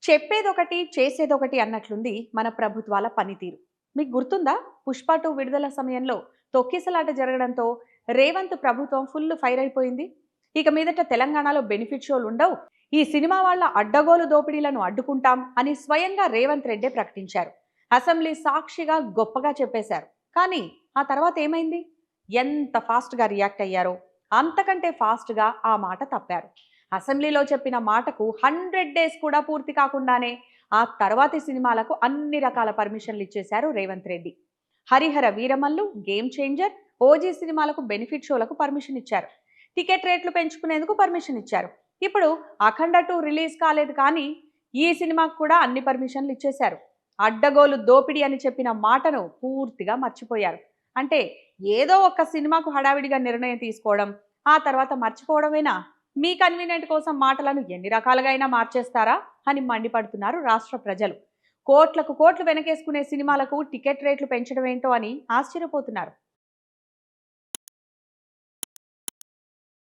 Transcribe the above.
చెప్పేదొకటి, చేసేదొకటి అన్నట్లుంది మన ప్రభుత్వాల పనితీరు. మీకు గుర్తుందా? 'పుష్ప 2' విడుదల సమయంలో తొక్కిసలాట జరగడంతో రేవంత్ ప్రభుత్వం ఫుల్ ఫైర్ అయిపోయింది. ఇక మీదట తెలంగాణలో బెనిఫిట్ షోలుండవు. ఈ సినిమా వాళ్ళ అడ్డగోలు దోపిడీలను అడ్డుకుంటాం అని స్వయంగా రేవంత్ రెడ్డే ప్రకటించారు. అసెంబ్లీ సాక్షిగా గొప్పగా చెప్పేశారు. కానీ ఆ తర్వాత ఏమైంది? ఎంత ఫాస్ట్‌గా రియాక్ట్ అయ్యారో అంతకంటే ఫాస్ట్‌గా ఆ మాట తప్పారు. అసెంబ్లీలో చెప్పిన మాటకు 100 డేస్ కూడా పూర్తి కాకుండానే ఆ తర్వాతి సినిమాలకు అన్ని రకాల పర్మిషన్లు ఇచ్చేశారు Revanth Reddy. Harihara Veeramallu, game changer, OG సినిమాలకు బెనిఫిట్ షోలకు పర్మిషన్ ఇచ్చారు. టికెట్ రేట్లు పెంచుకునేందుకు పర్మిషన్ ఇచ్చారు. ఇప్పుడు అఖండ 2 రిలీజ్ కాలేదు కానీ ఈ సినిమాకు కూడా అన్ని పర్మిషన్లు ఇచ్చేశారు. అడ్డగోలు దోపిడీ అని చెప్పిన మాటను పూర్తిగా మర్చిపోయారు. అంటే ఏదో ఒక సినిమాకు హడావిడిగా నిర్ణయం తీసుకోవడం, ఆ తర్వాత మర్చిపోవడమేనా? మీ కన్వీనియంట్ కోసం మాటలను ఎన్ని రకాలుగా అయినా మార్చేస్తారా అని మండిపడుతున్నారు రాష్ట్ర ప్రజలు. కోట్లకు కోట్లు వెనకేసుకునే సినిమాలకు టికెట్ రేట్లు పెంచడం ఏంటో అని ఆశ్చర్యపోతున్నారు.